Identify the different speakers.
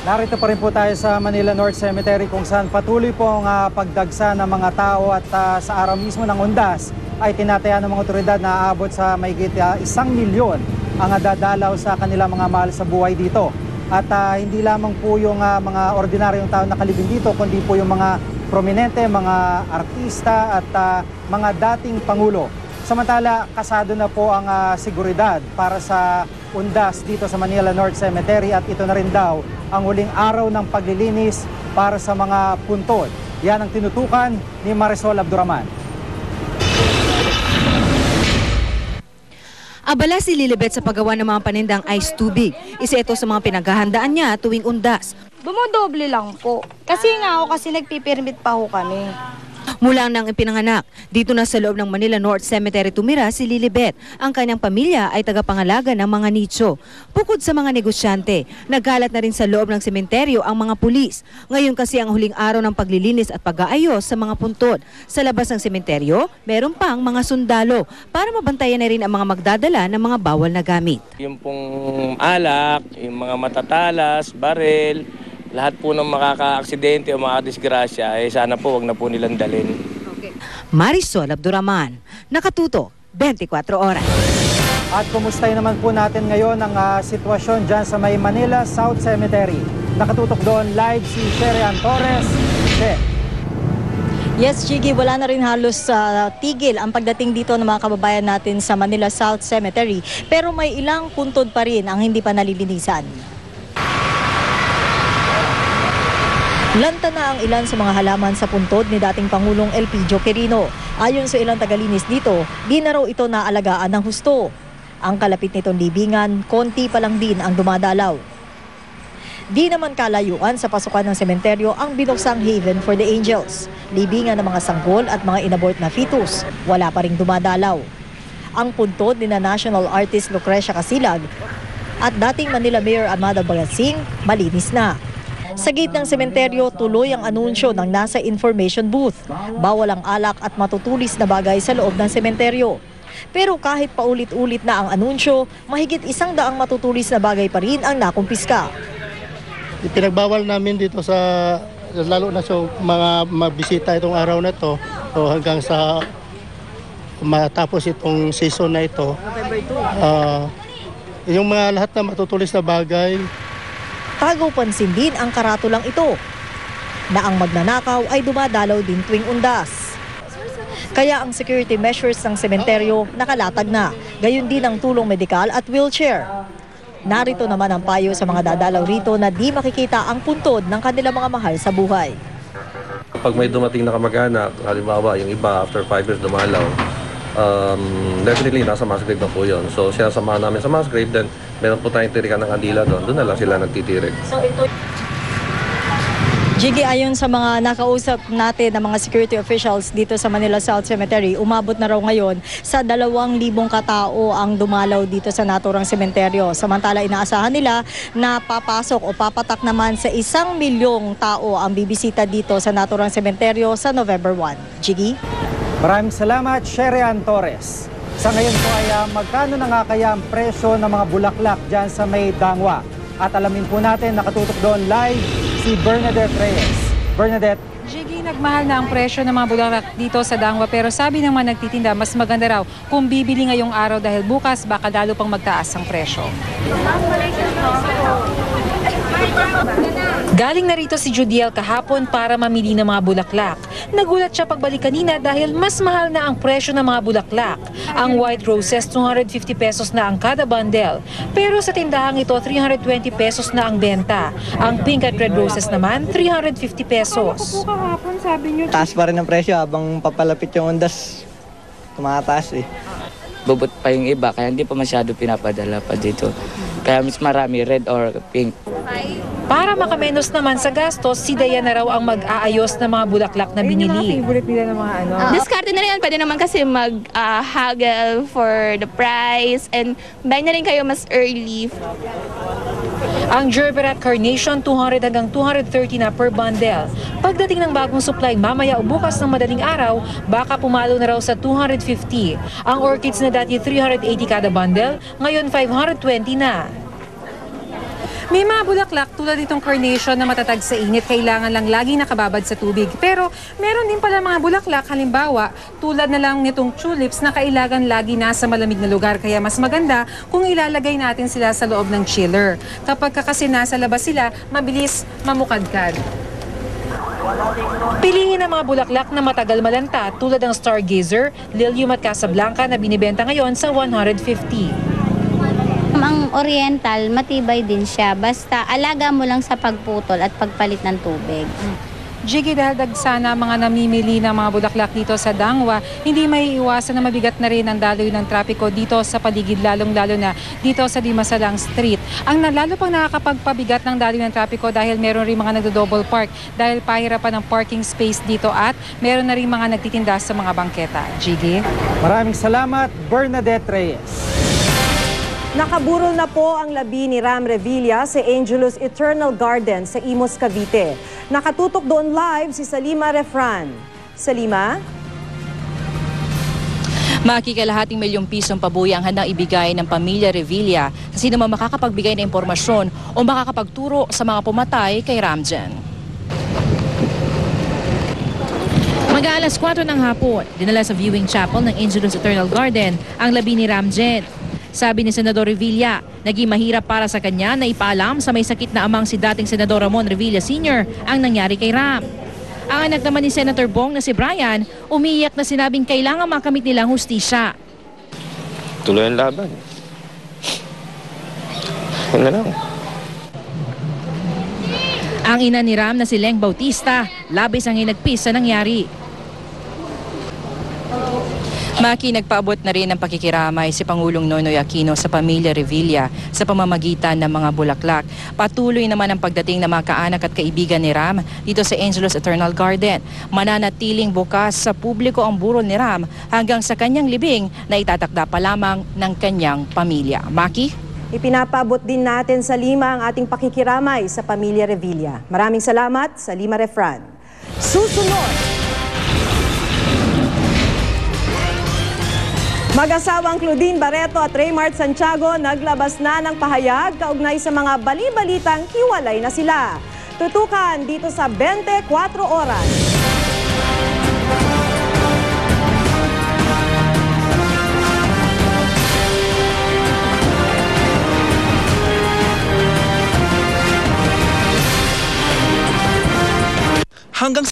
Speaker 1: Narito pa rin po tayo sa Manila North Cemetery kung saan patuloy pong pagdagsa ng mga tao at sa araw mismo ng undas ay tinataya ng mga otoridad na aabot sa mahigit 1 milyon ang dadalaw sa kanilang mga mahal sa buhay dito. At hindi lamang po yung mga ordinaryong tao nakalibing dito, kundi po yung mga prominente, mga artista at mga dating pangulo. Samantala, kasado na po ang seguridad para sa undas dito sa Manila North Cemetery at ito na rin daw ang huling araw ng paglilinis para sa mga puntod. Yan ang tinutukan ni Marisol Abduraman.
Speaker 2: Abala si Lilibet sa paggawa ng mga panindang ice tubig. Isa ito sa mga pinaghahandaan niya tuwing undas.
Speaker 3: Dumodoble lang po. Kasi nga ako nagpipirmit pa ho kami.
Speaker 2: Mula nang ipinanganak, dito na sa loob ng Manila North Cemetery tumira si Lilibet. Ang kanyang pamilya ay tagapangalaga ng mga nicho. Bukod sa mga negosyante, nagkalat na rin sa loob ng sementeryo ang mga pulis. Ngayon kasi ang huling araw ng paglilinis at pag-aayos sa mga puntod. Sa labas ng sementeryo, meron pang mga sundalo para mabantayan na rin ang mga magdadala ng mga bawal na gamit.
Speaker 4: Yung pong alak, yung mga matatalas, barel, lahat po ng makaka-aksidente o makadisgrasya, sana po wag na po nilang dalhin.
Speaker 2: Okay. Marisol Abduraman, Nakatuto, 24 oras.
Speaker 1: At kumustahin naman po natin ngayon ang sitwasyon dyan sa may Manila South Cemetery. Nakatutok doon live si Sherian Torres.
Speaker 5: Yes, Chigi, wala na rin halos tigil ang pagdating dito ng mga kababayan natin sa Manila South Cemetery. Pero may ilang puntod pa rin ang hindi pa nalilinisan. Lanta na ang ilan sa mga halaman sa puntod ni dating Pangulong Elpidio Quirino. Ayon sa ilang tagalinis dito, di na raw ito naalagaan ng husto. Ang kalapit nitong libingan, konti pa lang din ang dumadalaw. Di naman kalayuan sa pasukan ng sementeryo ang binuksang Haven for the Angels. Libingan ng mga sanggol at mga inabort na fetus, wala pa ring dumadalaw. Ang puntod ni national artist Lucrecia Casilag at dating Manila Mayor Amada Bagatsing, malinis na. Sa gate ng sementeryo, tuloy ang anunsyo ng nasa information booth. Bawal ang alak at matutulis na bagay sa loob ng sementeryo. Pero kahit paulit-ulit na ang anunsyo, mahigit 100 matutulis na bagay pa rin ang nakumpiska.
Speaker 6: Pinagbawal namin dito sa, lalo na sa mga mabisita itong araw na ito, o hanggang sa matapos itong season na ito. Yung mga lahat na matutulis na bagay,
Speaker 5: Tagaw-pansin din ang karatulang ito na ang magnanakaw ay dumadalaw din tuwing undas. Kaya ang security measures ng sementeryo nakalatag na, gayon din ang tulong medikal at wheelchair. Narito naman ang payo sa mga dadalaw rito na di makikita ang puntod ng kanilang mga mahal sa buhay.
Speaker 7: Pag may dumating na kamag-anak, halimbawa yung iba after 5 years dumalaw, definitely nasa mass grave na po yun. So siya samahan namin sa mass grave, then meron po tayong tirikan ng kandila doon na lang sila nagtitirik.
Speaker 5: So ito, Jiggy, ayon sa mga nakausap natin ng mga security officials dito sa Manila South Cemetery, umabot na raw ngayon sa 2,000 katao ang dumalaw dito sa naturang sementeryo. Samantala inaasahan nila na papasok o papatak naman sa 1 milyong tao ang bibisita dito sa naturang sementeryo sa November 1. Jiggy?
Speaker 1: Maraming salamat, Sherian Torres. Sa ngayon po ay magkano na nga kaya ang presyo ng mga bulaklak dyan sa may Dangwa? At alamin po natin, nakatutok doon live si Bernadette Reyes. Bernadette.
Speaker 8: Jiggy, nagmahal na ang presyo ng mga bulaklak dito sa Dangwa pero sabi ng mga nagtitinda, mas maganda raw kung bibili ngayong araw dahil bukas baka lalo pang magtaas ang presyo. Galing na rito si Judiel kahapon para mamili ng mga bulaklak. Nagulat siya pagbalik kanina dahil mas mahal na ang presyo ng mga bulaklak. Ang white roses, 250 pesos na ang kada bundle. Pero sa tindahang ito, 320 pesos na ang benta. Ang pink at red roses naman, 350 pesos.
Speaker 9: Taas pa rin ang presyo habang papalapit yung undas. Tumataas eh.
Speaker 10: Bubot pa yung iba kaya hindi pa masyado pinapadala pa dito. Kaya mas marami red or pink.
Speaker 8: Para makamenos naman sa gastos, si Dayan na raw ang mag-aayos ng mga bulaklak na binili.
Speaker 3: Favorite nila ng mga ano.
Speaker 11: Diskarte na rin yan. Pwede naman kasi mag-haggle for the price and buy na rin kayo mas early.
Speaker 8: Ang Gerberat Carnation, 200 hanggang 230 na per bundle. Pagdating ng bagong supply mamaya o bukas ng madaling araw, baka pumalo na raw sa 250. Ang orchids na dati 380 kada bundle, ngayon 520 na. May mga bulaklak tulad itong carnation na matatag sa init, kailangan lang lagi nakababad sa tubig. Pero meron din pala mga bulaklak, halimbawa tulad na lang nitong tulips na kailangan lagi nasa malamig na lugar. Kaya mas maganda kung ilalagay natin sila sa loob ng chiller. Kapag kasi nasa labas sila, mabilis mamukadkad. Piliin ang mga bulaklak na matagal malanta tulad ng stargazer, lilium at casablanca na binibenta ngayon sa 150.
Speaker 3: Ang oriental, matibay din siya. Basta alaga mo lang sa pagputol at pagpalit ng tubig.
Speaker 8: Jiggy, dahil sana mga namimili ng mga bulaklak dito sa Dangwa, hindi may iwasan na mabigat na rin ang daloy ng trapiko dito sa paligid, lalong-lalo na dito sa Dimasalang Street. Ang lalo pang nakakapagpabigat ng daloy ng trapiko dahil meron rin mga nagdo-double park dahil pahirapan ng parking space dito at meron na rin mga nagtitinda sa mga bangketa. Jiggy?
Speaker 1: Maraming salamat, Bernadette Reyes.
Speaker 12: Nakaburol na po ang labi ni Ram Revilla sa Angelus Eternal Garden sa Imus, Cavite. Nakatutok doon live si Salima Refran. Salima?
Speaker 13: Makikalahating milyong pisong pabuya ang handang ibigay ng pamilya Revilla sa sino man makakapagbigay ng impormasyon o makakapagturo sa mga pumatay kay Ramjan. Mag-aalas 4 ng hapon, dinala sa viewing chapel ng Angelus Eternal Garden ang labi ni Ramjan. Sabi ni Senador Revilla, naging mahirap para sa kanya na ipaalam sa may sakit na amang si dating Senador Ramon Revilla Sr. ang nangyari kay Ram. Ang anak naman ni Senator Bong na si Brian, umiiyak na sinabing kailangan makamit nilang hustisya.
Speaker 14: Tuloy ang laban. Yan na lang.
Speaker 13: Ang ina ni Ram na si Leng Bautista, labis ang hinagpis sa nangyari. Maki, nagpaabot na rin ng pakikiramay si Pangulong Noynoy Aquino sa pamilya Revilla sa pamamagitan ng mga bulaklak. Patuloy naman ang pagdating ng mga kaanak at kaibigan ni Ram dito sa Angelus Eternal Garden. Mananatiling bukas sa publiko ang burol ni Ram hanggang sa kanyang libing na itatakda pa lamang ng kanyang pamilya. Maki?
Speaker 12: Ipinapaabot din natin sa Lima ang ating pakikiramay sa pamilya Revilla. Maraming salamat, Salima Refran. Susunod! Mag-asawang Claudine Barreto at Raymart Santiago naglabas na ng pahayag kaugnay sa mga bali-balitang hiwalay na sila. Tutukan dito sa 24 Oras.
Speaker 15: Hanggang